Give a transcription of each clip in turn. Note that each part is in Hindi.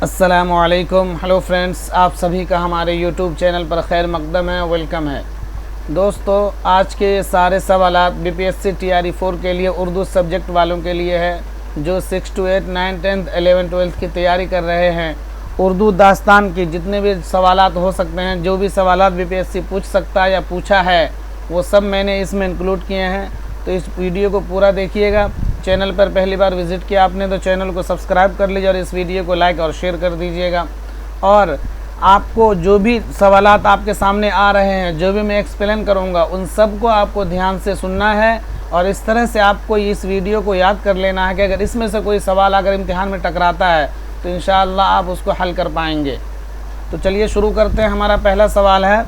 अस्सलामुअलैकुम। हेलो फ्रेंड्स, आप सभी का हमारे यूट्यूब चैनल पर खैर मकदम है, वेलकम है। दोस्तों, आज के सारे सवालात बीपीएससी टीआरई 4 के लिए उर्दू सब्जेक्ट वालों के लिए है जो 6 to 8, 9, 10, 11, 12 की तैयारी कर रहे हैं। उर्दू दास्तान की जितने भी सवालात हो सकते हैं, जो भी सवालात बीपीएससी पूछ सकता है या पूछा है, वो सब मैंने इसमें इंक्लूड किए हैं। तो इस वीडियो को पूरा देखिएगा। चैनल पर पहली बार विज़िट किया आपने तो चैनल को सब्सक्राइब कर लीजिए और इस वीडियो को लाइक और शेयर कर दीजिएगा। और आपको जो भी सवालात आपके सामने आ रहे हैं, जो भी मैं एक्सप्लेन करूंगा, उन सब को आपको ध्यान से सुनना है और इस तरह से आपको इस वीडियो को याद कर लेना है कि अगर इसमें से कोई सवाल अगर इम्तिहान में टकराता है तो इंशाअल्लाह आप उसको हल कर पाएंगे। तो चलिए शुरू करते हैं। हमारा पहला सवाल है,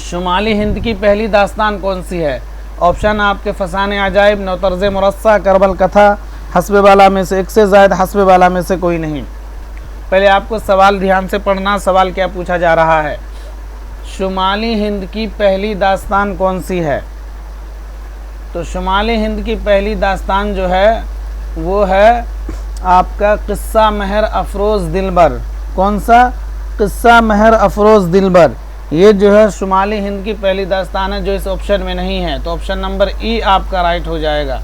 शुमाली हिंद की पहली दास्तान कौन सी है? ऑप्शन आपके फसाने अजाइब, नौतर्ज मुरस्सा, करबल कथा, हस्बे बाला में से एक से ज़ायद, हस्बे बाला में से कोई नहीं। पहले आपको सवाल ध्यान से पढ़ना। सवाल क्या पूछा जा रहा है? शुमाली हिंद की पहली दास्तान कौन सी है? तो शुमाली हिंद की पहली दास्तान जो है वो है आपका किस्सा महर अफरोज़ दिलबर। कौन सा? किस्सा महर अफरोज़ दिलबर। ये जो है शुमाली हिंद की पहली दास्तान है जो इस ऑप्शन में नहीं है। तो ऑप्शन नंबर ई आपका राइट हो जाएगा।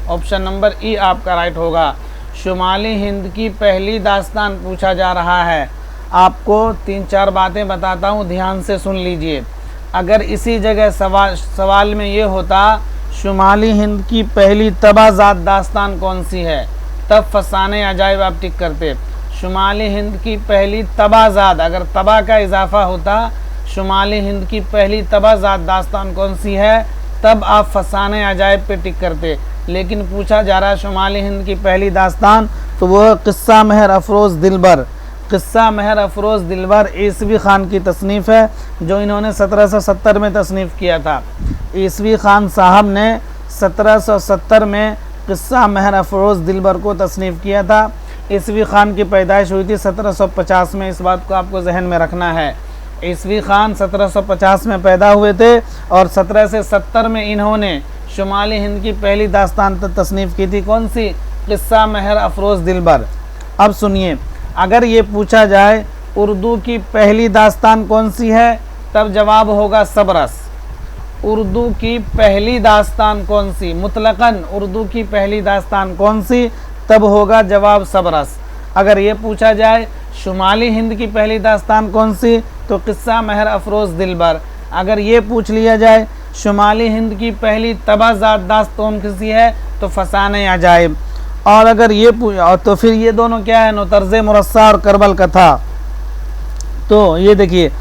ऑप्शन नंबर ई आपका राइट होगा। शुमाली हिंद की पहली दास्तान पूछा जा रहा है। आपको 3-4 बातें बताता हूँ, ध्यान से सुन लीजिए। अगर इसी जगह सवाल में ये होता शुमाली हिंद की पहली तबाज़ात दास्तान कौन सी है, तब फसाने अजाइब आप टिक करते। शुमाली हिंद की पहली तबाज़ात, अगर तबा का इजाफा होता शुमाली हिंद की पहली तबाज़ात दास्तान कौन सी है, तब आप फसाने अजाइब पे टिक करते। लेकिन पूछा जा रहा है शुमाली हिंद की पहली दास्तान, तो वह किस्सा महर अफरोज़ दिलबर। किस्सा महर अफरोज़ दिलबर ईसवी खान की तसनीफ़ है जो इन्होंने 1770 में तसनीफ़ किया था। ईसवी खान साहब ने 1770 में किस्सा महर अफरोज़ दिलबर को तसनीफ़ किया था। ईसवी खान की पैदाइश हुई थी 1750 में। इस बात को आपको जहन में रखना है। ईसवी खान 1750 में पैदा हुए थे और 17 से 70 में इन्होंने शुमाली हिंद की पहली दास्तान तसनीफ़ की थी। कौन सी? किस्सा महर अफरोज़ दिलबर। अब सुनिए, अगर ये पूछा जाए उर्दू की पहली दास्तान कौन सी है, तब जवाब होगा सबरस। उर्दू की पहली दास्तान कौन सी? मुतलकन उर्दू की पहली दास्तान कौन सी, तब होगा जवाब सबरस। अगर ये पूछा जाए शुमाली हिंद की पहली दास्तान कौन सी, तो किस्सा महर अफरोज़ दिलबर। अगर ये पूछ लिया जाए शुमाली हिंद की पहली तबाज़ात दास्तान किसी है, तो फसाने अजाइब। और अगर ये तो फिर ये दोनों क्या है? नौतर्ज मुरस्सा और करबल कथा। तो ये देखिए,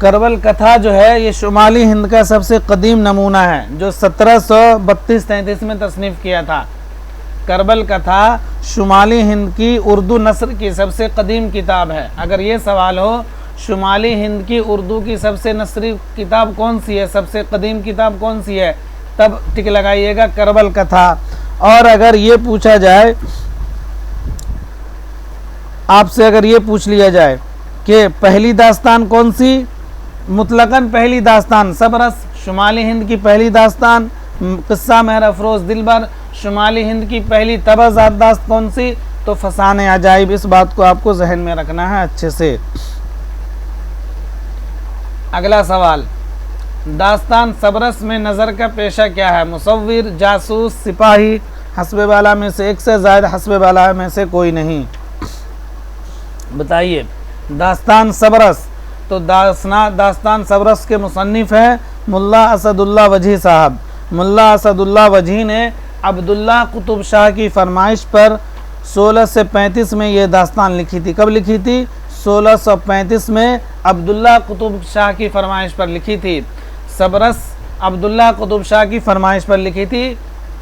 करबल कथा जो है ये शुमाली हिंद का सबसे कदीम नमूना है जो 1732-33 में तसनीफ़ किया था। करबल कथा शुमाली हिंद की उर्दू नस्र की सबसे कदीम किताब है। अगर ये सवाल हो शुमाली हिंद की उर्दू की सबसे नस्री किताब कौन सी है, सबसे कदीम किताब कौन सी है, तब टिक लगाइएगा करबल कथा। और अगर ये पूछा जाए आपसे, अगर ये पूछ लिया जाए कि पहली दास्तान कौन सी, मुतलकन पहली दास्तान सबरस, शुमाली हिंद की पहली दास्तान किस्सा महर अफरोज़ दिलबर, शुमाली हिंद की पहली तबाज़ात दास्तान कौन सी, तो फसाने अजाइब। इस बात को आपको जहन में रखना है अच्छे से। अगला सवाल, दास्तान सबरस में नज़र का पेशा क्या है? मुसव्विर, जासूस, सिपाही, हस्बे बाला में से एक से ज़ायद, हस्बे बाला में से कोई नहीं। बताइए। दास्तान सबरस, तो दास्तान सबरस के मुसन्निफ़ हैं मुल्ला असदुल्ला वजी साहब। मुल्ला असदुल्ला वजी ने अब्दुल्ला कुतुब शाह की फरमाइश पर 16 से 35 में ये दास्तान लिखी थी। कब लिखी थी? 1635 में अब्दुल्ला कुतुब शाह की फरमाइश पर लिखी थी। सबरस अब्दुल्ला कुतुब शाह की फरमाइश पर लिखी थी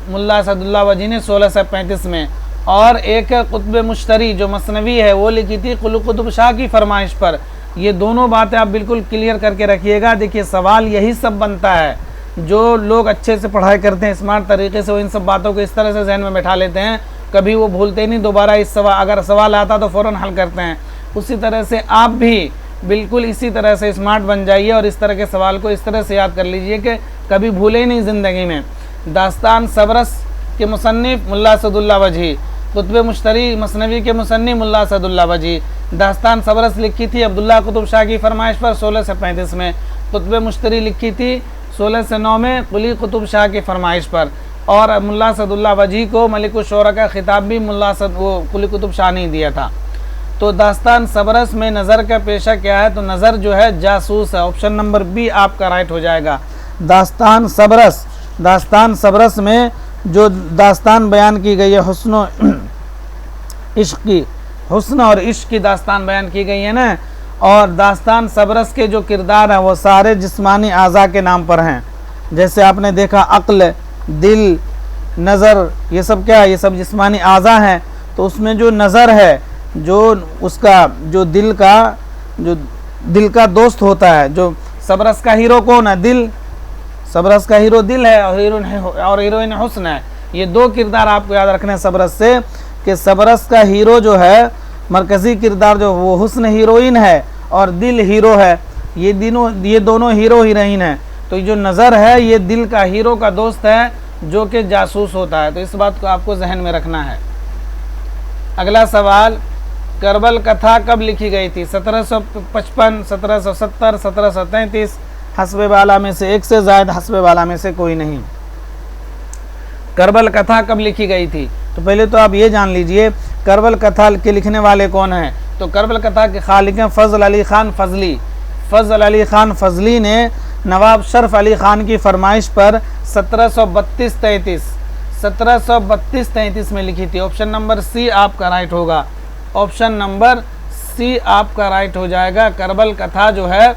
मुल्ला असदुल्ला वजी ने 16 से 35 में। और एक कुतुब मुश्तरी जो मसनवी है वो लिखी थी कुतुब शाह की फरमाइश पर। ये दोनों बातें आप बिल्कुल क्लियर करके रखिएगा। देखिए, सवाल यही सब बनता है। जो लोग अच्छे से पढ़ाई करते हैं स्मार्ट तरीके से, वो इन सब बातों को इस तरह से जहन में बैठा लेते हैं, कभी वो भूलते नहीं। दोबारा इस सवाल अगर सवाल आता तो फ़ौरन हल करते हैं। उसी तरह से आप भी बिल्कुल इसी तरह से स्मार्ट बन जाइए और इस तरह के सवाल को इस तरह से याद कर लीजिए कि कभी भूले नहीं ज़िंदगी में। दास्तान सबरस के मुसन्निफ़ मुल्ला असदुल्ला वजी, कुतुब मुश्तरी मसनवी के मुसन्नी मुल्ला असदुल्लाह वजी। दास्तान सबरस लिखी थी अब्दुल्ला कुतुब शाह की फरमाइश पर 16 से 35 में। कुतुब मुश्तरी लिखी थी 16 से 9 में कुली कुतुब शाह की फरमाइश पर। और मुल्ला असदुल्लाह वजी को मलिकुश शोरा का खिताब भी कुली कुतुब शाह ने दिया था। तो दास्तान सबरस में नज़र का पेशा क्या है? तो नज़र जो है जासूस है। ऑप्शन नंबर बी आपका राइट हो जाएगा। दास्तान सबरस में जो दास्तान बयान की गई है हुस्न और इश्क की दास्तान बयान की गई है ना। और दास्तान सबरस के जो किरदार हैं वो सारे जिस्मानी आज़ा के नाम पर हैं। जैसे आपने देखा अक्ल, दिल, नज़र, ये सब क्या है? ये सब जिस्मानी आज़ा हैं। तो उसमें जो नज़र है, जो उसका जो दिल का दोस्त होता है, जो सबरस का हीरो कौन है? दिल। सबरस का हीरो दिल है और हीरोइन हुस्न है। ये दो किरदार आपको याद रखने हैं सबरस से, कि सबरस का हीरो जो है, मरकज़ी किरदार जो वो हुस्न हीरोइन है और दिल हीरो है। ये दोनों हीरो हीरोइन है। तो जो नज़र है ये दिल का हीरो का दोस्त है जो कि जासूस होता है। तो इस बात को आपको जहन में रखना है। अगला सवाल, करबल कथा कब लिखी गई थी? 1755, 1770, 1733। हस्बे बाला में से एक से ज़ायद, हस्बे बाला में से कोई नहीं। करबल कथा कब लिखी गई थी? तो पहले तो आप ये जान लीजिए करबल कथा के लिखने वाले कौन हैं। तो करबल कथा के खालिक हैं फजल अली खान फजली। फजल अली खान फजली ने नवाब शरफ अली खान की फरमाइश पर 1732-33 में लिखी थी। ऑप्शन नंबर सी आपका राइट होगा। ऑप्शन नंबर सी आपका राइट हो जाएगा। करबल कथा जो है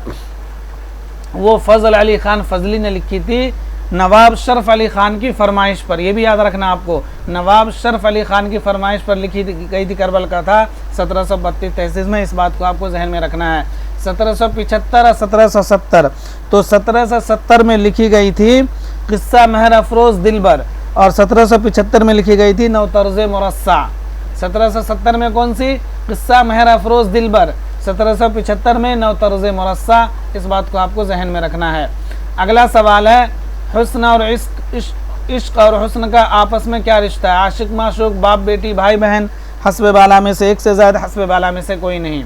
वो फजल अली खान फजली ने लिखी थी नवाब शरफ अली खान की फरमाइश पर। यह भी याद रखना आपको, नवाब शरफ अली खान की फरमाइश पर लिखी गई थी करबल कथा 1732-33 में। इस बात को आपको जहन में रखना है। 1775 और 1770। तो 1770 में लिखी गई थी किस्सा महर अफरोज़ दिलबर और 1775 में लिखी गई थी नौतर्ज़ मुरस्सा। 1770 में कौन सी? किस्सा महर अफरोज़ दिलबर। 1775 में नौतर्ज़ मुरस्सा। इस बात को आपको जहन में रखना है। अगला सवाल है, हुस्न और इश्क और हुस्न का आपस में क्या रिश्ता है? आशिक माशूक, बाप बेटी, भाई बहन, हस्बे बाला में से एक से ज़्यादा, हस्बे बाला में से कोई नहीं।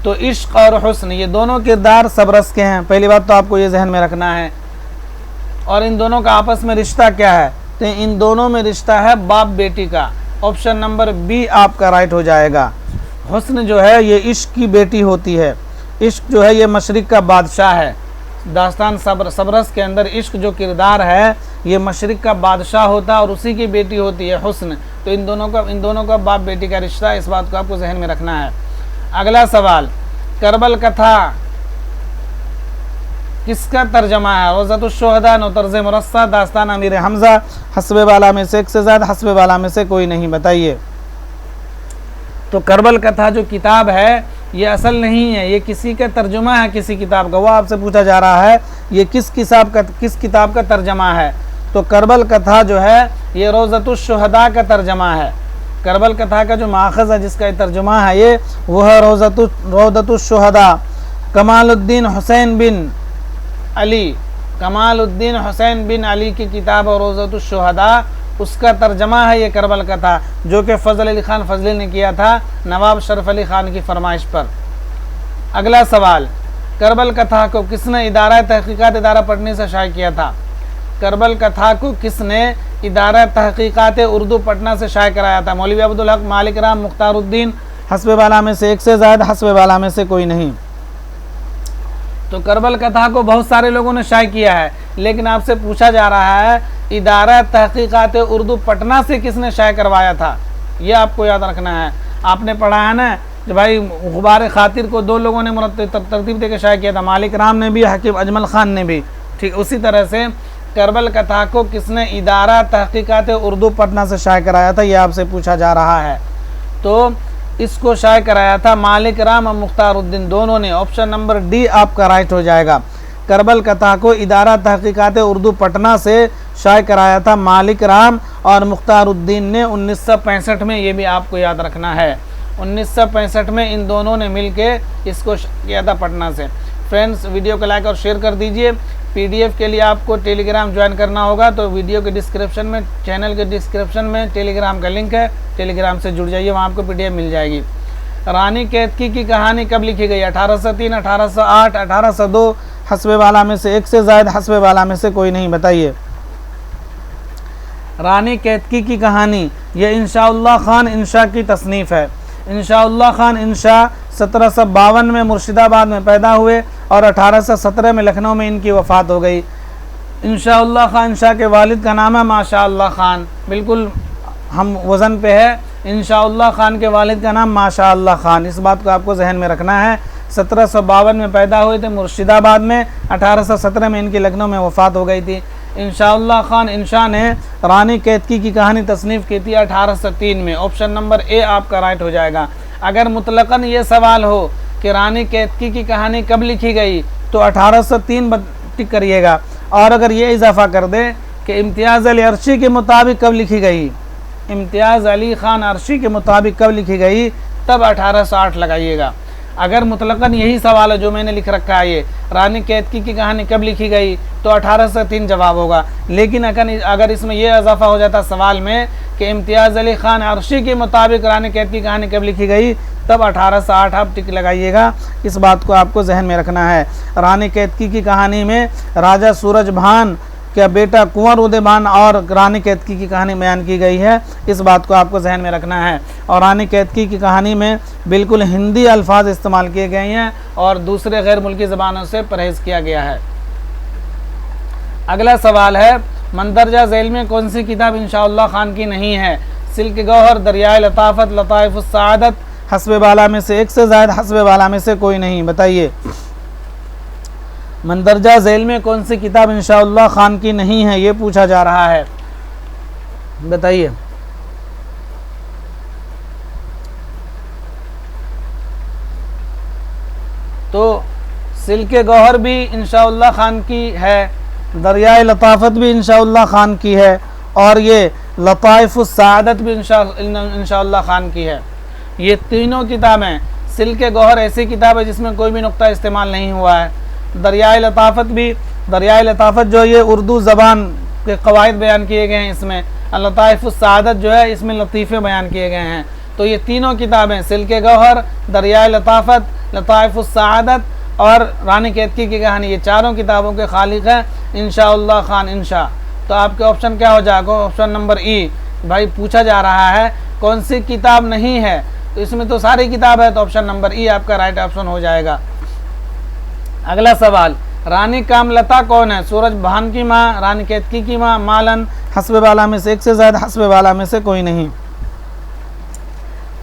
तो इश्क और हुस्न ये दोनों किरदार सबरस के हैं। पहली बात तो आपको ये जहन में रखना है। और इन दोनों का आपस में रिश्ता क्या है? तो इन दोनों में रिश्ता है बाप बेटी का। ऑप्शन नंबर बी आपका राइट हो जाएगा। हुस्न जो है ये इश्क की बेटी होती है। इश्क जो है ये मशरिक का बादशाह है। दास्तान सबरस के अंदर इश्क जो किरदार है ये मशरिक का बादशाह होता है और उसी की बेटी होती है हुस्न। तो इन दोनों का बाप बेटी का रिश्ता, इस बात को आपको जहन में रखना है। अगला सवाल, करबल कथा किसका तर्जमा है? रोज़तुश शुहदा, नौतर्ज़ मुरस्सा, दास्तान अमीर हमज़ा, हस्बे बाला में से एक से ज़्यादा, हस्बे बाला में से कोई नहीं। बताइए। तो करबल कथा जो किताब है ये असल नहीं है, ये किसी का तर्जुमा है, किसी किताब का। वो आपसे पूछा जा रहा है ये किस किताब का तर्जमा है। तो करबल कथा जो है ये रोज़तुश शुहदा का तर्जमा है। करबल कथा का जो माखज़ है, जिसका तर्जुमा है ये, वो है रोज़तुश शुहदा। कमालुद्दीन हुसैन बिन अली की किताब और रोज़तुश शुहदा, उसका तर्जमा है ये करबल कथा, जो कि फजल अली खान फजली ने किया था नवाब शरफ अली खान की फरमाइश पर। अगला सवाल, करबल कथा को किसने इदारा तहकीकात इदारा पटना से शाया किया था? करबल कथा को किसने इदारा तहकीकात उर्दू पटना से शाया कराया था? मौलवी अब्दुल हक, मालिक राम, मुख्तारुद्दीन, हस्बे बाला में से एक से ज़्यादा, हस्बे बाला में से कोई नहीं। तो करबल कथा को बहुत सारे लोगों ने शाया किया है, लेकिन आपसे पूछा जा रहा है इदारा तहकीकात उर्दू पटना से किसने शाया करवाया था? ये आपको याद रखना है। आपने पढ़ा है ना कि भाई गुबार खातिर को दो लोगों ने तरतीब देकर शाया किया था, मालिक राम ने भी, हकीम अजमल खान ने भी। ठीक उसी तरह से करबल कथा को किसने इदारा तहकीकात उर्दू पटना से शाया कराया था, ये आपसे पूछा जा रहा है। तो इसको शाया कराया था मालिक राम और मुख्तारुद्दीन दोनों ने। ऑप्शन नंबर डी आपका राइट हो जाएगा। करबल कथा को इदारा तहकीकात उर्दू पटना से शाया कराया था मालिक राम और मुख्तारुद्दीन ने 1965 में। ये भी आपको याद रखना है, 1965 में इन दोनों ने मिलके इसको किया था पटना से। फ्रेंड्स वीडियो को लाइक और शेयर कर दीजिए। पीडीएफ के लिए आपको टेलीग्राम ज्वाइन करना होगा, तो वीडियो के डिस्क्रिप्शन में, चैनल के डिस्क्रिप्शन में टेलीग्राम का लिंक है, टेलीग्राम से जुड़ जाइए, वहाँ आपको पीडीएफ मिल जाएगी। रानी केतकी की कहानी कब लिखी गई? 1803, 1808, 1802, हस्बे वाला में से एक से ज़ायद, हस्बे वाला में से कोई नहीं, बताइए। रानी केतकी की कहानी ये इंशाउल्लाह खान इंशा की तसनीफ़ है। इंशाउल्लाह खान इंशा 1752 में मुर्शिदाबाद में पैदा हुए और 1817 में लखनऊ में इनकी वफ़ात हो गई। इंशाउल्लाह खान इंशा के वालिद का नाम है माशाअल्लाह खान, बिल्कुल हम वज़न पे है। इंशाउल्लाह खान के वालिद का नाम माशाअल्लाह खान, इस बात को आपको जहन में रखना है। 1752 में पैदा हुए थे मुर्शिदाबाद में, 1817 में इनकी लखनऊ में वफ़ात हो गई थी। इंशाउल्लाह खान इंशा ने रानी केतकी की कहानी तसनीफ़ की थी 1803 में। ऑप्शन नंबर ए आपका राइट हो जाएगा। अगर मुतलकन ये सवाल हो कि रानी केतकी की कहानी कब लिखी गई तो 1803 टिक करिएगा, और अगर ये इजाफा कर दे कि इम्तियाज़ अली अर्शी के मुताबिक कब लिखी गई, इम्तियाज़ अली ख़ान अर्शी के मुताबिक कब लिखी गई, तब 1808 लगाइएगा। अगर मुतलकन यही सवाल है जो मैंने लिख रखा है, ये रानी केतकी की कहानी कब लिखी गई, तो 1803 जवाब होगा। लेकिन अगर इसमें यह इजाफा हो जाता सवाल में कि इम्तियाज़ अली ख़ान अर्शी के मुताबिक रानी केतकी की कहानी कब लिखी गई, तब 1808 आप टिक लगाइएगा। इस बात को आपको जहन में रखना है। रानी केतकी की कहानी में राजा सूरजभान का बेटा कुंवर उदयभान और रानी केतकी की कहानी बयान की गई है, इस बात को आपको जहन में रखना है। और रानी केतकी की कहानी में बिल्कुल हिंदी अल्फाज इस्तेमाल किए गए हैं और दूसरे गैर मुल्की ज़बानों से परहेज़ किया गया है। अगला सवाल है, मंदरजा झैल में कौन सी किताब इंशाअल्लाह खान की नहीं है? सिल्क गौहर, दरियाए लताफ़त, लताइफ़ुस सआदत, हस्बे वाला में से एक से ज़ायद, हस्बे वाला में से कोई नहीं, बताइए। मंदरजा झैल में कौन सी किताब इंशाअल्लाह खान की नहीं है, ये पूछा जा रहा है, बताइए। तो सिल्क गौहर भी इंशाअल्लाह खान की है, दरियाए लताफ़त भी इंशाअल्लाह खान की है, और ये लताइफ़ुस सआदत भी इंशाअल्लाह खान की है। ये तीनों किताबें, सिल्क गौहर ऐसी किताब है जिसमें कोई भी नुक्ता इस्तेमाल नहीं हुआ है। दरियाए लताफ़त भी, दरियाए लताफ़त जो ये उर्दू ज़बान के क़वाइद बयान किए गए हैं इसमें, लताइफ़ुस सआदत जो है इसमें लतीफ़े बयान किए गए हैं। तो ये तीनों किताबें, सिल्क गौहर, दरियाए लताफ़त, लताइफ़ुस सआदत और रानी केतकी की कहानी, ये चारों किताबों के खालिक हैं इंशाअल्लाह खान इंशा। तो आपके ऑप्शन क्या हो जाएगा? ऑप्शन नंबर ई। भाई पूछा जा रहा है कौन सी किताब नहीं है, तो इसमें तो सारी किताब है, तो ऑप्शन नंबर ई आपका राइट ऑप्शन हो जाएगा। अगला सवाल, रानी कामलता कौन है? सूरजभान की माँ, रानी केतकी की माँ, मालन, हस्बे वाला में से एक से ज़ायद, हस्बे वाला में से कोई नहीं।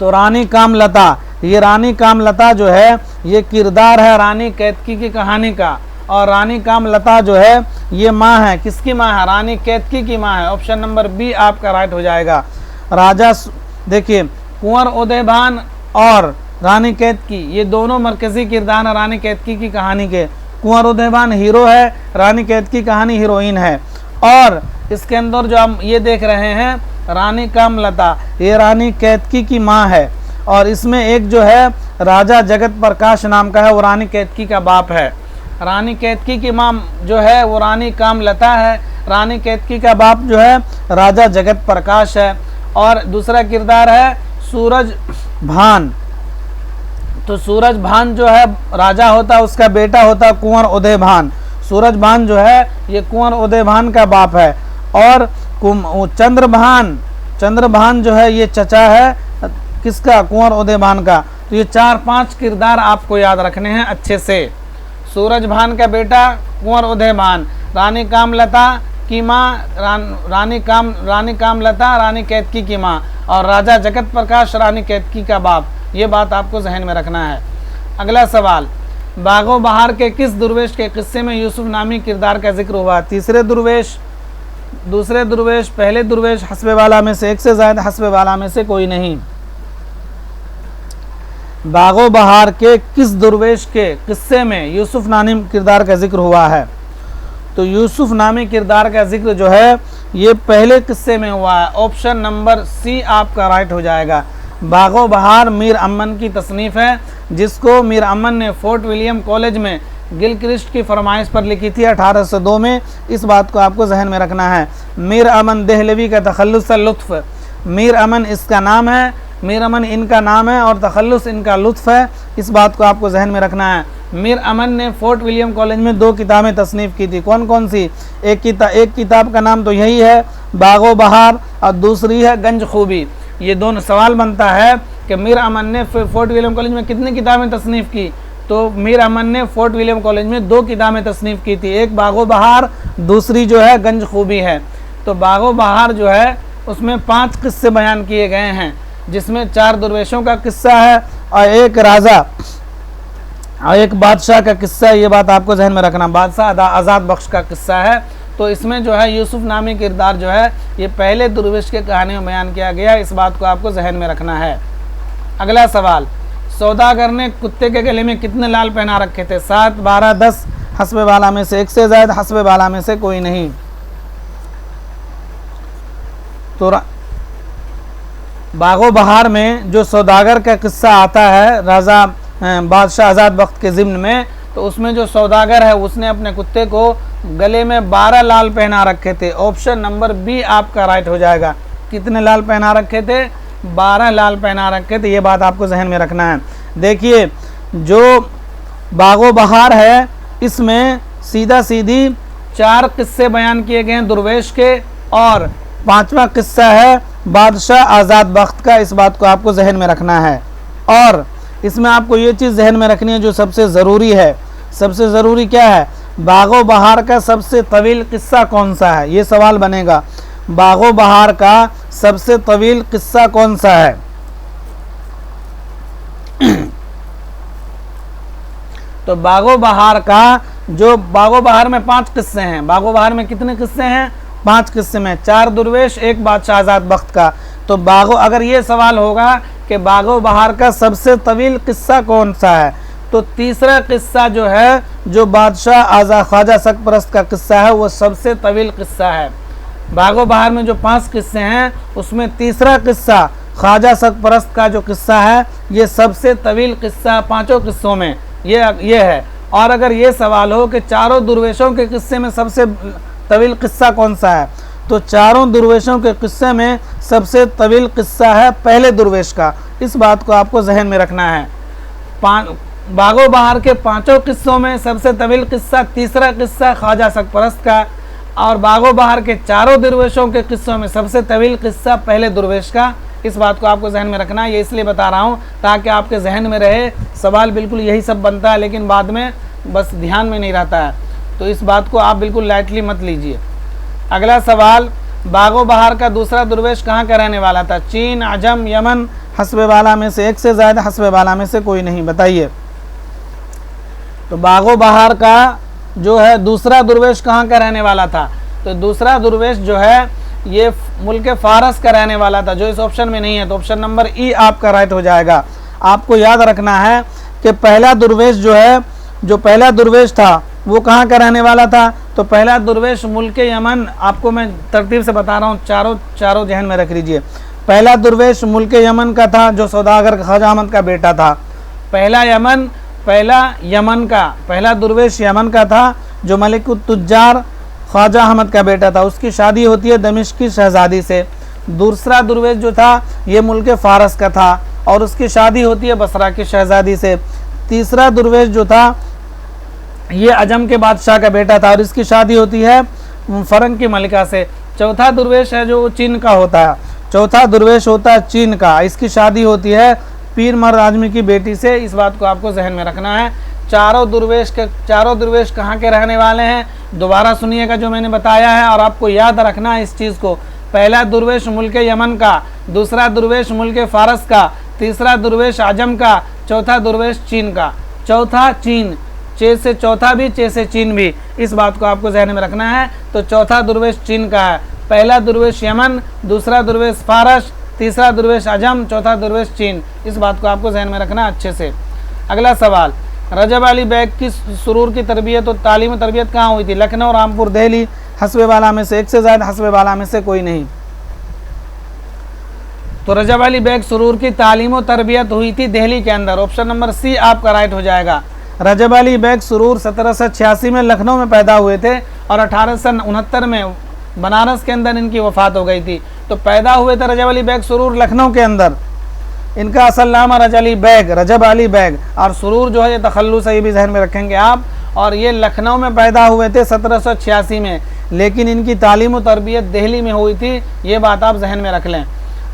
तो रानी कामलता, ये रानी कामलता जो है ये किरदार है रानी केतकी की कहानी का, और रानी कामलता जो है ये माँ है, किसकी माँ है? रानी केतकी की माँ है। ऑप्शन नंबर बी आपका राइट हो जाएगा। राजा देखिए, कुंवर उदयभान और रानी केतकी ये दोनों मरकज़ी किरदार हैं रानी केतकी की कहानी के। कुंवर उदयभान हीरो है, रानी केतकी कहानी हीरोइन है। और इसके अंदर जो हम ये देख रहे हैं रानी कामलता, ये रानी केतकी की माँ है, और इसमें एक जो है राजा जगत प्रकाश नाम का है, वो रानी केतकी का बाप है। रानी केतकी की माँ जो है वो रानी कामलता है, रानी केतकी का बाप जो है राजा जगत प्रकाश है। और दूसरा किरदार है सूरजभान, तो सूरजभान जो है राजा होता है, उसका बेटा होता है कुंवर उदयभान। सूरजभान जो है ये कुंवर उदयभान का बाप है। और चंद्रभान जो है ये चचा है किसका? कुंवर उदयभान का। तो ये 4-5 किरदार आपको याद रखने हैं अच्छे से। सूरजभान का बेटा कुंवर उदयभान, रानी कामलता की माँ रानी कामलता रानी केतकी की माँ, और राजा जगत प्रकाश रानी केतकी का बाप। ये बात आपको जहन में रखना है। अगला सवाल, बागो बहार के किस दुर्वेश के किस्से में यूसुफ नामी किरदार का जिक्र हुआ? तीसरे दुर्वेश, दूसरे दुर्वेश, पहले दुर्वेश, हस्बे वाला में से एक से ज़ायद, हस्बे वाला में से कोई नहीं। बागो बहार के किस दुर्वेश के किस्से में यूसुफ नामी किरदार का जिक्र हुआ है? तो यूसुफ नामी किरदार का जिक्र जो है ये पहले किस्से में हुआ है। ऑप्शन नंबर सी आपका राइट हो जाएगा। बागो बहार मीर अमन की तसनीफ़ है, जिसको मीर अमन ने फोर्ट विलियम कॉलेज में गिलक्रिस्ट की फरमाइश पर लिखी थी 1802 में। इस बात को आपको जहन में रखना है। मीर अमन देहलवी का तखल्लुस लुत्फ़, मीर अमन इसका नाम है, मीर अमन इनका नाम है और तखल्लुस इनका लुत्फ़ है। इस बात को आपको जहन में रखना है। मीर अमन ने फोर्ट विलियम कॉलेज में 2 किताबें तसनीफ़ की थी। कौन कौन सी? एक किताब का नाम तो यही है बागो बहार और दूसरी है गंज खूबी। ये दोनों सवाल बनता है कि मीर अमन ने फोर्ट विलियम कॉलेज में कितनी किताबें तसनीफ़ की? तो मीर अमन ने फोर्ट विलियम कॉलेज में 2 किताबें तसनीफ़ की थी, एक बागो बहार, दूसरी जो है गंज खूबी है। तो बागो बहार जो है उसमें 5 किस्से बयान किए गए हैं, जिसमें 4 दरवेशों का किस्सा है और एक राजा और एक बादशाह का किस्सा है। ये बात आपको जहन में रखना, बादशाह आज़ाद बख्श का किस्सा है। तो इसमें जो है यूसुफ नामी किरदार जो है ये पहले दरवेश के कहानी में बयान किया गया। इस बात को आपको जहन में रखना है। अगला सवाल, सौदागर ने कुत्ते के गले में कितने लाल पहना रखे थे? 7, 12, 10, हस्बे वाला में से एक से ज़ायद, हस्बे वाला में से कोई नहीं। तो बागो बहार में जो सौदागर का किस्सा आता है राजा बादशाह आज़ाद बख्त के ज़िम्न में, तो उसमें जो सौदागर है उसने अपने कुत्ते को गले में 12 लाल पहना रखे थे। ऑप्शन नंबर बी आपका राइट हो जाएगा। कितने लाल पहना रखे थे? 12 लाल पहना रखे थे। ये बात आपको जहन में रखना है। देखिए जो बागो बहार है इसमें सीधा सीधी 4 किस्से बयान किए गए हैं दुर्वेश के और 5वां किस्सा है बादशाह आज़ाद बख्त का। इस बात को आपको जहन में रखना है। और इसमें आपको ये चीज़ जहन में रखनी है जो सबसे ज़रूरी है। सबसे ज़रूरी क्या है? बागो बहार का सबसे तवील किस्सा कौन सा है? ये सवाल बनेगा। बागो बहार का सबसे तवील किस्सा कौन सा है? तो बागो बहार में 5 किस्से हैं। बागो बहार में कितने किस्से हैं? 5 किस्से में 4 दुर्वेश, एक बादशाह आज़ाद बख्त का। तो अगर ये सवाल होगा कि बागो बहार का सबसे तवील किस्सा कौन सा है, तो तीसरा किस्सा जो है जो बादशाह ख्वाजा सरपरस्त का किस्सा है वो सबसे तवील किस्सा है। बागो बहार में जो 5 किस्से हैं उसमें तीसरा किस्सा ख्वाजा सरपरस्त का जो किस्सा है ये सबसे तवील किस्सा 5 किस्सों में ये है। और अगर ये सवाल हो कि चारों दुर्वेशों के किस्से में सबसे तवील किस्सा कौन सा है, तो चारों दुर्वेशों के किस्से में सबसे तवील किस्सा है पहले दुर्वेश का। इस बात को आपको जहन में रखना है। बागो बहार के 5 किस्सों में सबसे तवील किस्सा तीसरा किस्सा ख्वाजा सरपरस्त का और बागो बहार के 4 दुर्वेशों के किस्सों में सबसे तवील किस्सा पहले दुर्वेश का। इस बात को आपको जहन में रखना है। ये इसलिए बता रहा हूँ ताकि आपके जहन में रहे। सवाल बिल्कुल यही सब बनता है लेकिन बाद में बस ध्यान में नहीं रहता है, तो इस बात को आप बिल्कुल लाइटली मत लीजिए। अगला सवाल, बागो बहार का दूसरा दुर्वेश कहाँ का रहने वाला था? चीन, अजम, यमन, हस्बे वाला में से एक से ज़्यादा, हस्बे वाला में से कोई नहीं। बताइए। तो बागो बहार का जो है दूसरा दुर्वेश कहाँ का रहने वाला था? तो दूसरा दुर्वेश जो है ये मुल्क फारस का रहने वाला था, जो इस ऑप्शन में नहीं है। तो ऑप्शन नंबर ई आपका राइट हो जाएगा। आपको याद रखना है कि पहला दुर्वेश जो पहला दुर्वेश था वो कहाँ का रहने वाला था? तो पहला दुर्वेश मुल्क यमन, आपको मैं तरतीब से बता रहा हूँ, चारों जहन में रख लीजिए। पहला दुर्वेश मुल्क यमन का था जो सौदागर ख्वाजा अहमद का बेटा था। पहला दुर्वेश यमन का था जो मलिकुत्तुज्जार ख्वाजा अहमद का बेटा था। उसकी शादी होती है दमिश्क की शहजादी से। दूसरा दुर्वेश जो था ये मुल्क फारस का था और उसकी शादी होती है बसरा की शहजादी से। तीसरा दुर्वेश जो था ये अजम के बादशाह का बेटा था और इसकी शादी होती है फरंग की मलिका से। चौथा दुर्वेश है जो चीन का होता है। चौथा दुर्वेश होता है चीन का, इसकी शादी होती है पीर मर्द आदमी की बेटी से। इस बात को आपको जहन में रखना है। चारों दुर्वेश कहाँ के रहने वाले हैं? दोबारा सुनिएगा जो मैंने बताया है और आपको याद रखना है इस चीज़ को। पहला दुर्वेश मुल्क यमन का, दूसरा दुर्वेश मुल्क फारस का, तीसरा दुर्वेश आजम का, चौथा दुर्वेश चीन का। चौथा चीन, चे से चौथा भी, चे से चीन भी। इस बात को आपको जहन में रखना है। तो चौथा दुर्वेश चीन का है। पहला दुर्वेश यमन, दूसरा दुर्वेश फारस, तीसरा दुर्वेश आजम, चौथा दुर्वेश चीन। इस बात को आपको जहन में रखना अच्छे से। अगला सवाल, रजब अली बैग की सुरूर की तरबियत और तालीम तरबियत कहाँ हुई थी? लखनऊ, रामपुर, दिल्ली, हस्बे वाला में से एक से ज़्यादा, हस्बे वाला में से कोई नहीं। तो रजब अली बैग सुरूर की तालीम और तरबियत हुई थी दिल्ली के अंदर। ऑप्शन नंबर सी आपका राइट हो जाएगा। रजब अली बेग सुरूर 1786 में लखनऊ में पैदा हुए थे और 1869 में बनारस के अंदर इनकी वफ़ात हो गई थी। तो पैदा हुए थे रजब अली बेग सुरूर लखनऊ के अंदर। इनका असल नाम है रजब अली बेग और सुरूर जो है ये तखल्लुस है, ये भी जहन में रखेंगे आप। और ये लखनऊ में पैदा हुए थे 1786 में, लेकिन इनकी तालीम और तरबियत दिल्ली में हुई थी, ये बात आप जहन में रख लें।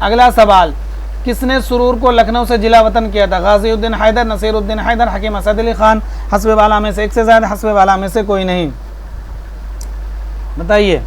अगला सवाल, किसने सुरूर को लखनऊ से जिला वतन किया था? गाज़ीउद्दीन हैदर, नसीरुद्दीन हैदर, हकीम असद अली खान, हस्ब वाला में से एक से ज़्यादा, हस्ब वाला में से कोई नहीं, बताइए।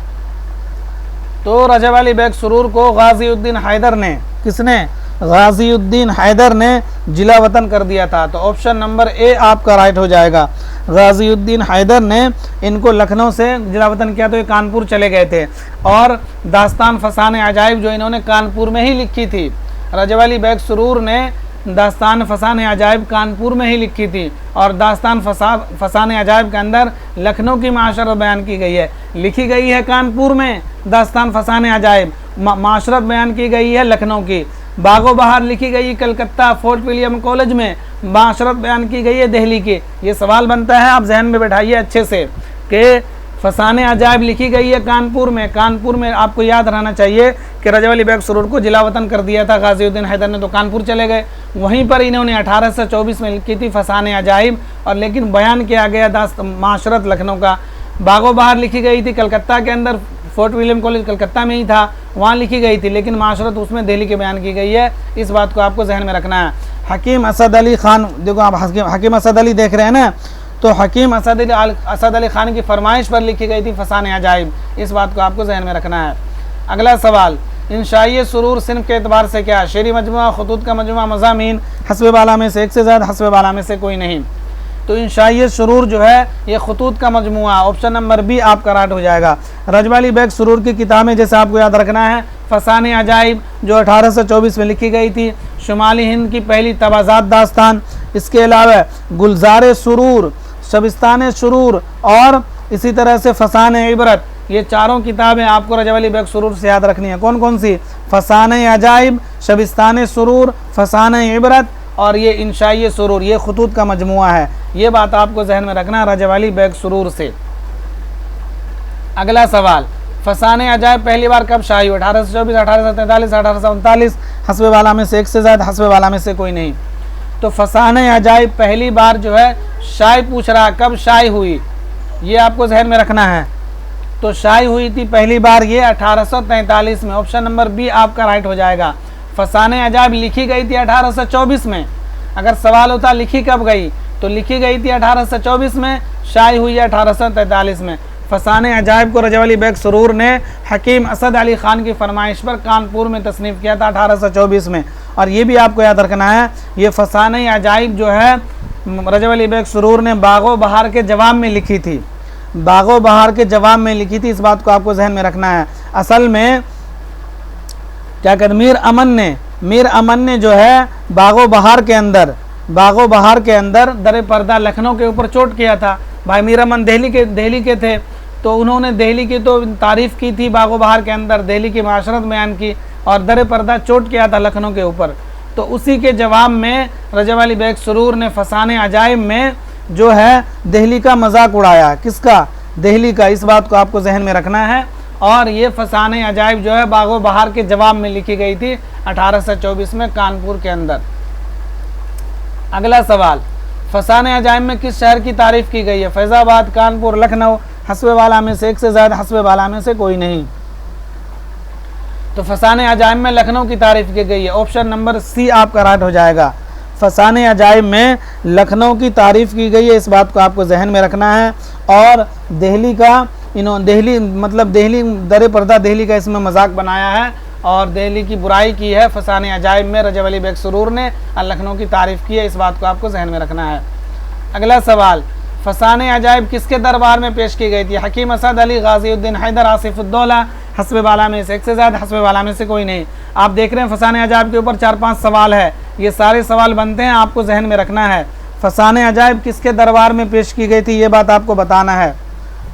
तो रजब अली बेग सुरूर को गाज़ीउद्दीन हैदर ने, किसने? गाज़ीउद्दीन हैदर ने जिला वतन कर दिया था। तो ऑप्शन नंबर ए आपका राइट हो जाएगा। गाज़ीउद्दीन हैदर ने इनको लखनऊ से जिला वतन किया, तो ये कानपुर चले गए थे। और दास्तान फसान अजाइब जो इन्होंने कानपुर में ही लिखी थी, रजब अली बेग सुरूर ने दास्तान फसान अजाइब कानपुर में ही लिखी थी। और दास्तान फसान अजाइब के अंदर लखनऊ की माशरत बयान की गई है, लिखी गई है कानपुर में दास्तान फसान अजाइब, माशरत बयान की गई है लखनऊ की। बागो बहार लिखी गई कलकत्ता फोर्ट विलियम कॉलेज में, माशरत बयान की गई है दिल्ली की। ये सवाल बनता है, आप जहन में बैठाइए अच्छे से कि फसाने अजाइब लिखी गई है कानपुर में। कानपुर में आपको याद रहना चाहिए कि रजब अली बेग सुरूर को जिला वतन कर दिया था गाज़ीउद्दीन हैदर ने, तो कानपुर चले गए। वहीं पर इन्होंने 1824 में लिखी थी फसाने अजाइब, और लेकिन बयान किया गया माशरत लखनऊ का। बागो बहार लिखी गई थी कलकत्ता के अंदर, फोर्ट विलियम कॉलेज कलकत्ता में ही था, वहाँ लिखी गई थी, लेकिन माशरत उसमें दिल्ली के बयान की गई है। इस बात को आपको जहन में रखना है। हकीम असद अली खान, देखो आप हकीम असद अली देख रहे हैं ना, तो हकीम असद अली खान की फरमाइश पर लिखी गई थी फसाने अजाइब, इस बात को आपको जहन में रखना है। अगला सवाल, इंशाई सुरूर सिन्फ के एतबार से क्या? शेरी मजमुआ, खतूत का मजमुआ, मज़ामीन, हस्ब वाला में से एक से ज़्यादा, हस्ब वाला में से कोई नहीं। तो इंशाई सुरूर जो है ये खतूत का मजमुआ, ऑप्शन नंबर बी आपका राइट हो जाएगा। रजब अली बेग सुरूर की किताबें जैसे आपको याद रखना है, फसाने अजाइब जो 1824 में लिखी गई थी, शुमाली हिंद की पहली तवाज़ात दास्तान, इसके अलावा गुलजार सुरूर, शबिस्तान सुरूर और इसी तरह से फसान इबरत, ये चारों किताबें आपको रजब अली बेग सुरूर से याद रखनी है। कौन कौन सी? फसान अजाइब, शबिस्तान सुरूर, फसान इबरत और ये इंशाई सुरूर, ये खतूत का मजमुआ है। ये बात आपको जहन में रखना रजब अली बेग सुरूर से। अगला सवाल, फसान अजाइब पहली बार कब शाही हुआ? 1824, 1843, 1839, हस्ब वाला में से एक से ज़्यादा, हस्ब वाला में से कोई नहीं। तो फसान अजाइब पहली बार जो है शाही पूछ रहा, कब शाही हुई, ये आपको जहन में रखना है। तो शाही हुई थी पहली बार ये 1843 में, ऑप्शन नंबर बी आपका राइट हो जाएगा। फसान अजाइब लिखी गई थी 1824 में। अगर सवाल होता लिखी कब गई, तो लिखी गई थी 1824 में, शाही हुई 1843 में। फसान अजाइब को रजब अली बेग सुरूर ने हकीम असद अली खान की फरमाइश पर कानपुर में तसनीफ़ किया था 1824 में। और ये भी आपको याद रखना है, ये फसान अजाइब जो है रजब अली बेग सुरूर ने बागो बहार के जवाब में लिखी थी, बागो बहार के जवाब में लिखी थी, इस बात को आपको जहन में रखना है। असल में क्या कहते, मीर अमन ने जो है बागो बहार के अंदर दर पर्दा लखनऊ के ऊपर चोट किया था। भाई मीर अमन दिल्ली के थे, तो उन्होंने दिल्ली की तो तारीफ़ की थी बागो बहार के अंदर, दिल्ली की माशरत बयान की, और दर पर्दा चोट किया था लखनऊ के ऊपर। तो उसी के जवाब में रजब अली बेग सुरूर ने फसान अजाइब में जो है दिल्ली का मजाक उड़ाया। किसका? दिल्ली का। इस बात को आपको जहन में रखना है। और ये फसान अजाइब जो है बागो बहार के जवाब में लिखी गई थी 1824 में कानपुर के अंदर। अगला सवाल, फसान अजाइब में किस शहर की तारीफ़ की गई है? फैज़ाबाद, कानपुर, लखनऊ, हस्ब वाला में से एक से ज़्यादा, हस्ब वाला में से कोई नहीं। तो फसान अजाइब में लखनऊ की तारीफ़ की गई है, ऑप्शन नंबर सी आपका राइट हो जाएगा। फसान अजाइब में लखनऊ की तारीफ़ की गई है, इस बात को आपको जहन में रखना है। और दिल्ली का दिल्ली दर पर्दा दिल्ली का इसमें मजाक बनाया है और दिल्ली की बुराई की है फसान अजाइब में रजब अली बेग सुरूर ने, और लखनऊ की तारीफ़ की है, इस बात को आपको जहन में रखना है। अगला सवाल, फसान अजाइब किसके दरबार में पेश की गई थी? हकीम असद अली, गाज़ीउद्दीन हैदर, आसिफुद्दौला, हस्ब वाला में से एक से ज़्यादा, हस्ब वाला में से कोई नहीं। आप देख रहे हैं फसान अजाइब के ऊपर 4-5 सवाल है, ये सारे सवाल बनते हैं, आपको जहन में रखना है। फसान अजाइब किसके दरबार में पेश की गई थी, ये बात आपको बताना है।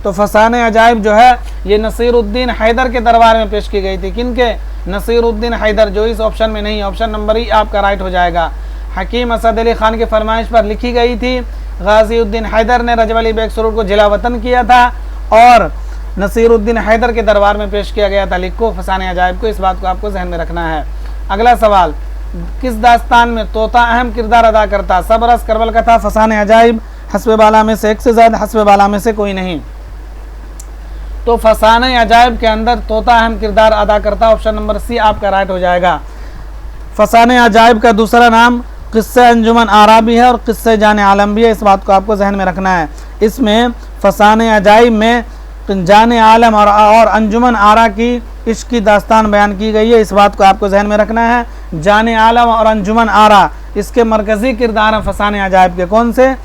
तो फसान अजाइब जो है ये नसीरुद्दीन हैदर के दरबार में पेश की गई थी। किनके? नसीरुद्दीन हैदर, जो इस ऑप्शन में नहीं, ऑप्शन नंबर ई आपका राइट हो जाएगा। हकीम असद अली खान की फरमाइश पर लिखी गई थी गाज़ीउद्दीन हैदर ने रजब अली बेग सुरूर को जिला वतन किया था और नसीरुद्दीन हैदर के दरबार में पेश किया गया था। लिखो फसाने अजायब को, इस बात को आपको जहन में रखना है। अगला सवाल, किस दास्तान में तोता अहम किरदार अदा करता? सबरस, करबल कथा, फसाने अजायब, हस्बे बाला में से एक से ज़्यादा, हस्बे बाला में से कोई नहीं। तो फसाने अजायब के अंदर तोता अहम किरदार अदा करता, ऑप्शन नंबर सी आपका राइट हो जाएगा। फसाने अजायब का दूसरा नाम किस्सा अंजुमन आरा भी है और किस्सा जाने आलम भी है, इस बात को आपको जहन में रखना है। इसमें फसाने अजायब में जाने आलम और अंजुमन आरा की इश्क की दास्तान बयान की गई है, इस बात को आपको जहन में रखना है। जाने आलम और अंजुमन आरा इसके मरकज़ी किरदार हैं फसाने अजायब के। कौन से?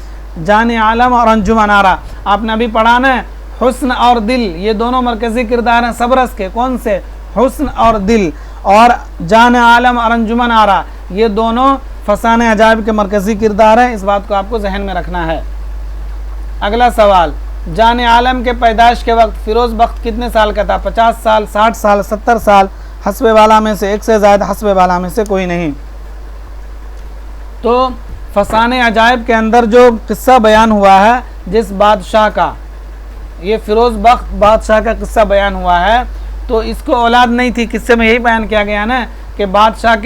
जाने आलम और अंजुमन आरा। आपने अभी पढ़ा ना, हुस्न और दिल, ये दोनों मरकज़ी किरदार हैं सबरस के। कौन से? हुस्न और दिल। और जाने आलम और अंजुमन आरा ये दोनों फसाने अजायब के मरकज़ी किरदार हैं, इस बात को आपको जहन में रखना है। अगला सवाल, जाने आलम के पैदाइश के वक्त फिरोज़ बख्त कितने साल का था? 50 साल, 60 साल, 70 साल, हस्बे वाला में से एक से ज़्यादा, हस्बे वाला में से कोई नहीं। तो फसाने अजायब के अंदर जो किस्सा बयान हुआ है जिस बादशाह का, ये फिरोज़ बख्त बादशाह का किस्सा बयान हुआ है, तो इसको औलाद नहीं थी। किस्से में यही बयान किया गया ना कि बादशाह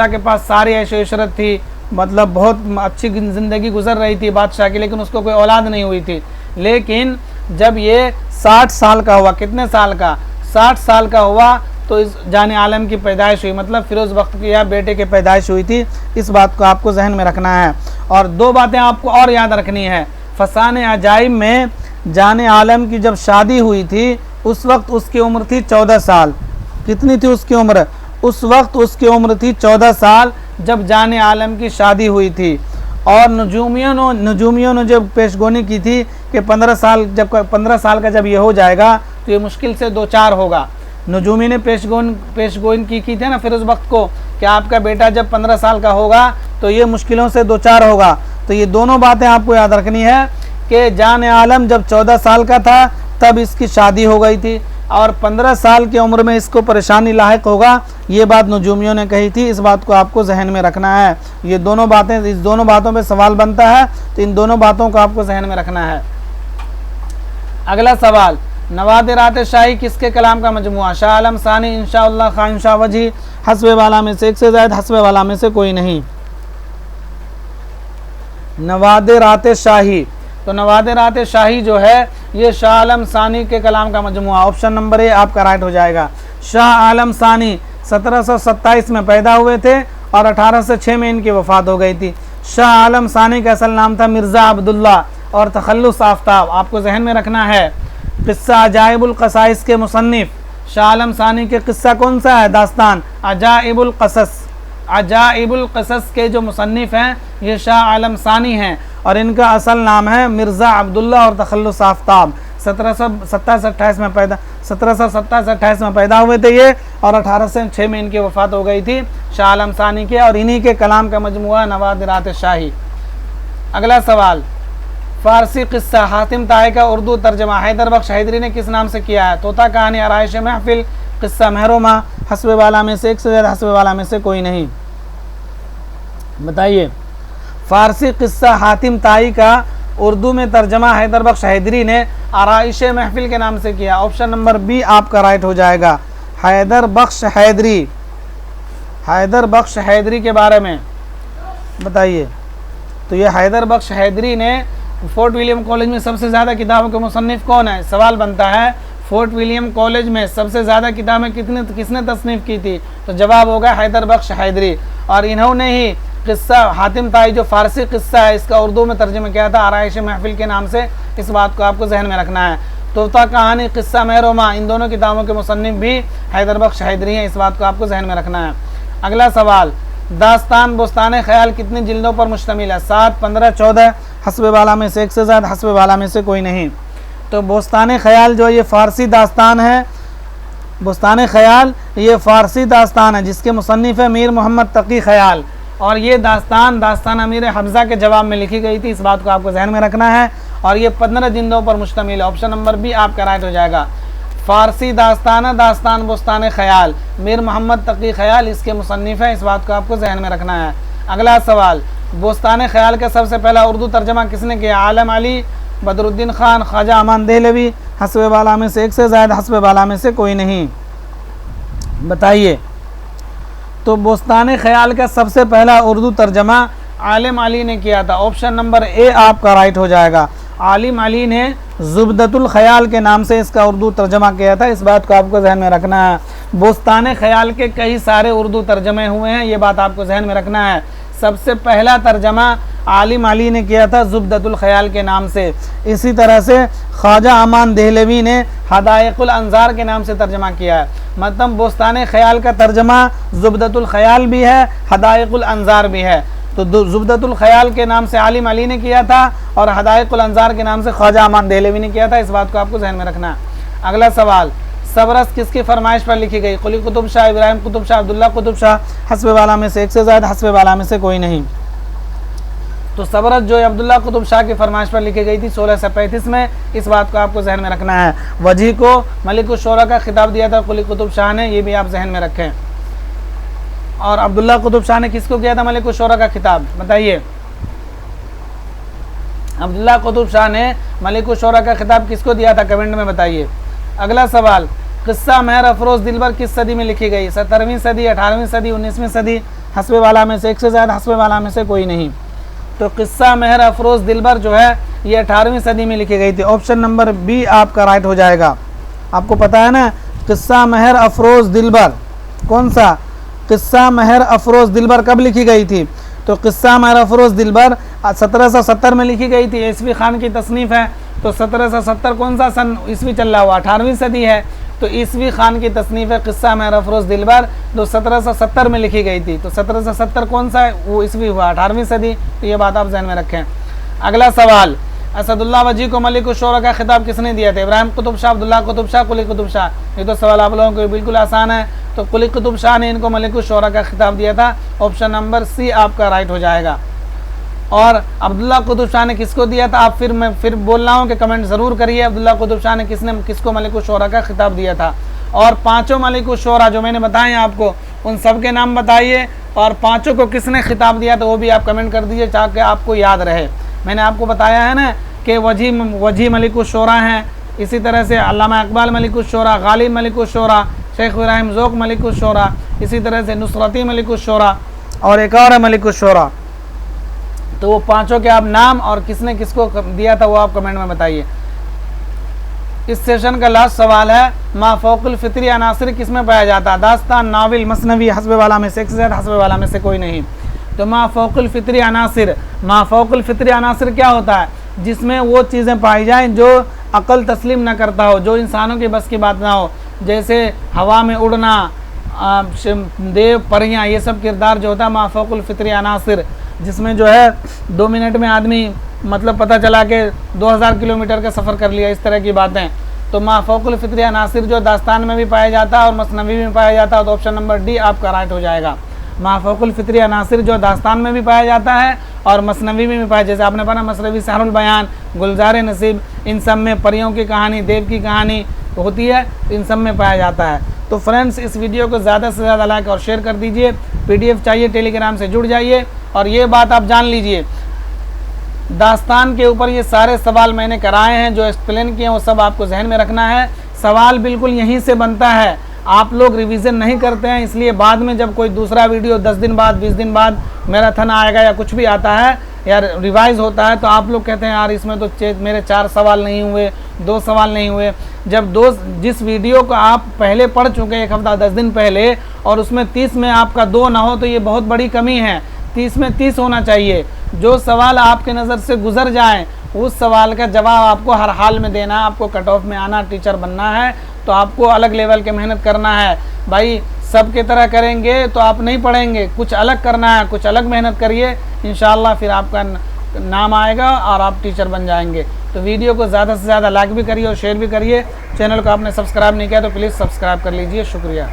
के पास सारी ऐशो इशरत थी, मतलब बहुत अच्छी ज़िंदगी गुजर रही थी बादशाह की, लेकिन उसको कोई औलाद नहीं हुई थी। लेकिन जब ये 60 साल का हुआ, कितने साल का? 60 साल का हुआ, तो इस जाने आलम की पैदाइश हुई, मतलब फिरोज़ बख्त की या बेटे की पैदाइश हुई थी, इस बात को आपको जहन में रखना है। और दो बातें आपको और याद रखनी है। फसाने अजायब में जाने आलम की जब शादी हुई थी उस वक्त उसकी उम्र थी 14 साल। कितनी थी उसकी उम्र? उस वक्त उसकी उम्र थी 14 साल जब जाने आलम की शादी हुई थी। और नजूमियों ने जब पेशगोनी की थी कि 15 साल का जब ये हो जाएगा तो ये मुश्किल से 2-4 होगा। नजूमी ने पेशगोनी की थी ना फिरोज़ बख्त को कि आपका बेटा जब 15 साल का होगा तो ये मुश्किलों से 2-4 होगा। तो ये दोनों बातें आपको याद रखनी है कि जाने आलम जब 14 साल का था तब इसकी शादी हो गई थी और 15 साल की उम्र में इसको परेशानी लायक होगा, ये बात नजूमियों ने कही थी, इस बात को आपको जहन में रखना है। ये दोनों बातें, इस दोनों बातों पे सवाल बनता है, तो इन दोनों बातों को आपको जहन में रखना है। अगला सवाल, नवादिरात शाही किसके कलाम का मजमुआ? शाह आलम सानी, इंशाअल्लाह खान शाह वजी, हस्बे वाला में से एक से ज़्यादा, हस्बे वाला में से कोई नहीं। नवादिरात शाही, तो नवादिरात शाही जो है ये शाह आलम सानी के कलाम का मजमुआ, ऑप्शन नंबर ए आपका राइट हो जाएगा। शाह आलम सानी 1727 में पैदा हुए थे और 1806 में इनकी वफ़ात हो गई थी। शाह आलम सानी का असल नाम था मिर्ज़ा अब्दुल्ला और तखल्लुस आफ्ताब, आपको जहन में रखना है। किस्सा अजाइबुल क़साइस के मुसन्निफ़ शाह आलम सानी के किस्सा कौन सा है? दास्तान अजाइबुल क़सस, अजाइबुल क़सस के जो मुसन्निफ़ हैं ये शाह आलम सानी हैं और इनका असल नाम है मिर्ज़ा अब्दुल्ला और तखल्लुस आफ्ताब। 1727-28 में पैदा हुए थे ये और 1806 में इनकी वफ़ात हो गई थी शाह आलम सानी के, और इन्हीं के कलाम का मजमुआ नवादिरात शाही। अगला सवाल, फ़ारसी किस्सा हातिम ताई का उर्दू तर्जमा हैदर बख्श हैदरी ने किस नाम से किया है? तोता कहानी, आराइश महफिल, किस्सा महरुमा, हस्बे वाला में से एक से ज़्यादा, हस्बे वाला में से कोई नहीं। बताइए, फ़ारसी किस्सा हातिम ताई का उर्दू में तर्जमा हैदर बख्श हैदरी ने आराइश महफिल के नाम से किया, ऑप्शन नंबर बी आपका राइट हो जाएगा। हैदर बख्श हैदरी, हैदर बख्श हैदरी के बारे में बताइए। तो ये हैदर बख्श हैदरी ने फोर्ट विलियम कॉलेज में सबसे ज़्यादा किताबों के मुसन्निफ़ कौन है? सवाल बनता है फोर्ट विलियम कॉलेज में सबसे ज़्यादा किताबें किसने तसनीफ़ की थी? तो जवाब होगा हैदर बख्श हैदरी, और इन्होंने ही किस्सा हातिम ताई जो फ़ारसी किस्सा है इसका उर्दू में तर्जुमा किया था आराइश महफिल के नाम से, इस बात को आपको जहन में रखना है। तोता कहानी, किस्सा महरुमा, इन दोनों किताबों के मुसन्निफ़ भी हैदर बख्श हैदरी हैं, इस बात को आपको जहन में रखना है। अगला सवाल, दास्तान बोस्तान ख्याल कितनी जिल्दों पर मुश्तमिल है? 7, 15, 14, हस्बे वाला में से एक से ज़्यादा, हस्बे वाला में से कोई नहीं। तो बोस्तान ख्याल जो ये फ़ारसी दास्तान है, बोस्तान ख्याल ये फ़ारसी दास्तान है जिसके मुसन्निफ़ है मीर मोहम्मद तकी ख्याल, और ये दास्तान अमीर हमज़ा के जवाब में लिखी गई थी, इस बात को आपको जहन में रखना है। और ये 15 जिल्दों पर मुश्तमिल है, ऑप्शन नंबर बी आपका राइट हो जाएगा। फ़ारसी दास्तान बोस्तान ख्याल, मीर मोहम्मद तकी ख्याल इसके मुसन्निफ़ हैं, इस बात को आपको जहन में रखना है। अगला सवाल, बोस्तान ख्याल का सबसे पहला उर्दू तर्जमा किसने किया? आलम अली, बदरुद्दीन खान, ख्वाजा अमान देहलवी, हस्ब बाला में से एक से ज़ायद, हस्ब बाला में से कोई नहीं। बताइए। तो बोस्तान ख्याल का सबसे पहला उर्दू तर्जमा आलिम अली ने किया था। ऑप्शन नंबर ए आपका राइट हो जाएगा। आलिम अली ने ज़ुबदतुल ख्याल के नाम से इसका उर्दू तर्जमा किया था। इस बात को आपको जहन में रखना है। बोस्तान ख्याल के कई सारे उर्दू तर्जमे हुए हैं, ये बात आपको जहन में रखना है। सबसे पहला तर्जमा आलिम अली ने किया था ज़ुबदतुल ख्याल के नाम से। इसी तरह से ख्वाजा अमान देहलवी ने हदायकुल अंजार के नाम से तर्जमा किया है। मतलब बोस्तान ख्याल का तर्जमा ज़ुबदतुल ख्याल भी है, हदायकुल अंजार भी है। तो ज़ुबदतुल ख्याल के नाम से आलिम अली ने किया था और हदायकुल अंजार के नाम से ख्वाजा अमान देहलवी ने किया था। इस बात को आपको जहन में रखना है। अगला सवाल, सबरस किसकी फरमाइश पर लिखी गई? कुली कुतुब शाह, इब्राहिम कुतुब शाह, अब्दुल्ला कुतुब शाह, हस्ब वाला में से एक से ज़्यादा, हस्ब वाला में से कोई नहीं। तो सबरस जो है अब्दुल्ला कुतुब शाह की फरमाइश पर लिखी गई थी 1635 में। इस बात को आपको जहन में रखना है। वजी को मलिक शोरा का खिताब दिया था कुली कुतुब शाह ने, ये भी आप जहन में रखें। और अब्दुल्ला कुतुब शाह ने किसको किया था मलिक शोरा का खिताब? बताइए। अब्दुल्ला कुतुब शाह ने मलिक शोरा का खिताब किसको दिया था? कमेंट में बताइए। अगला सवाल, किस्सा महर अफरोज़ दिलबर किस सदी में लिखी गई? 17वीं सदी, 18वीं सदी, 19वीं सदी, हस्ब वाला में से एक से ज़्यादा, हस्ब वाला में से कोई नहीं। तो किस्सा महर अफरोज़ दिलबर जो है ये 18वीं सदी में लिखी गई थी। ऑप्शन नंबर बी आपका राइट हो जाएगा। आपको पता है ना किस्सा महर अफरोज़ दिलबर कौन सा? किस्सा महर अफरोज़ दिलबर कब लिखी गई थी? तो किस्सा महर अफरोज़ दिलबर 1770 में लिखी गई थी। ईसवी खान की तसनीफ़ है। तो 1770 कौन सा सन ईस्वी चल रहा हुआ? 18वीं सदी है। तो ईसवी खान की तसनीफ़ है किस्सा महर अफरोज़ दिलबर, जो 1770 में लिखी गई थी। तो 1770 कौन सा है? वो ईस्वी हुआ 18वीं सदी। तो ये बात आप जहन में रखें। अगला सवाल, असदुल्ला वजी को मलिक शोरा का खिताब किसने दिया था? इब्राहिम कुतुब शाह, अब्दुल्ला कुतुब शाह, कुली कुतुब शाह। ये तो सवाल आप लोगों को बिल्कुल आसान है। तो कुली कुतुब शाह ने इनको मलिक शोरा का खिताब दिया था। ऑप्शन नंबर सी आपका राइट हो जाएगा। और अब्दुल्ला कुतुब शाह ने किसको दिया था? आप मैं फिर बोल रहा हूँ कि कमेंट ज़रूर करिए। अब्दुल्ला कुतुब शाह ने किसको मलिक शोरा का खिताब दिया था? और पाँचों मलिक शोरा जो मैंने बताए आपको, उन सब के नाम बताइए। और पाँचों को किसने खिताब दिया था वो भी आप कमेंट कर दीजिए ताकि आपको याद रहे। मैंने आपको बताया है ना कि वजी मलिक शोरा हैं। इसी तरह से अल्लामा इकबाल मलिक शोरा, गालिब मलिक शोरा, शेख इब्राहिम ज़ौक़ मलिक शोरा, इसी तरह से नुसरती मलिक शोरा और एक और मलिक शोरा। तो वो पांचों के आप नाम और किसने किसको दिया था वो आप कमेंट में बताइए। इस सेशन का लास्ट सवाल है, माफ़ौक़ुल फ़ित्री अनासिर किस में पाया जाता है? दास्तान, नाविल, मसनवी, हस्ब वाला में से एक से ज़्यादा, हस्ब वाला में से कोई नहीं। तो माफ़ौक़ुल फ़ित्री अनासिर, माफ़ौक़ुल फ़ित्री अनासिर क्या होता है? जिसमें वो चीज़ें पाई जाएँ जो अक़ल तस्लीम न करता हो, जो इंसानों की बस की बात ना हो। जैसे हवा में उड़ना, देव, परियाँ, ये सब किरदार जो होता है माफ़ौक़ुल फ़ित्री अनासिर, जिसमें जो है 2 मिनट में आदमी मतलब पता चला कि 2000 किलोमीटर का सफ़र कर लिया, इस तरह की बातें। तो माफ़ौक़ुल फ़ित्री अनासिर जो दास्तान में भी पाया जाता है और मसनवी में पाया जाता है। तो ऑप्शन नंबर डी आपका राइट हो जाएगा। माफ़ौक़ुल फ़ित्री अनासिर जो दास्तान में भी पाया जाता है और मसनवी में भी पाया, जैसे आपने पढ़ा मसनवी सहरुल बयान, गुलजार नसीब, इन सब में परियों की कहानी, देव की कहानी होती है, इन सब में पाया जाता है। तो फ्रेंड्स, इस वीडियो को ज़्यादा से ज़्यादा लाइक और शेयर कर दीजिए। PDF चाहिए टेलीग्राम से जुड़ जाइए। और ये बात आप जान लीजिए, दास्तान के ऊपर ये सारे सवाल मैंने कराए हैं, जो एक्सप्लेन किए हैं वो सब आपको जहन में रखना है। सवाल बिल्कुल यहीं से बनता है। आप लोग रिवीजन नहीं करते हैं, इसलिए बाद में जब कोई दूसरा वीडियो 10 दिन बाद, 20 दिन बाद मैराथन आएगा या कुछ भी आता है या रिवाइज़ होता है, तो आप लोग कहते हैं यार इसमें तो मेरे 4 सवाल नहीं हुए, 2 सवाल नहीं हुए। जब जिस वीडियो को आप पहले पढ़ चुके 1 हफ्ता 10 दिन पहले और उसमें 30 में आपका 2 ना हो, तो ये बहुत बड़ी कमी है। 30 में 30 होना चाहिए। जो सवाल आपके नज़र से गुजर जाएं, उस सवाल का जवाब आपको हर हाल में देना है। आपको कट ऑफ में आना, टीचर बनना है, तो आपको अलग लेवल के मेहनत करना है भाई। सब के तरह करेंगे तो आप नहीं पढ़ेंगे, कुछ अलग करना है, कुछ अलग मेहनत करिए, इंशाअल्लाह फिर आपका नाम आएगा और आप टीचर बन जाएंगे। तो वीडियो को ज़्यादा से ज़्यादा लाइक भी करिए और शेयर भी करिए। चैनल को आपने सब्सक्राइब नहीं किया तो प्लीज़ सब्सक्राइब कर लीजिए। शुक्रिया।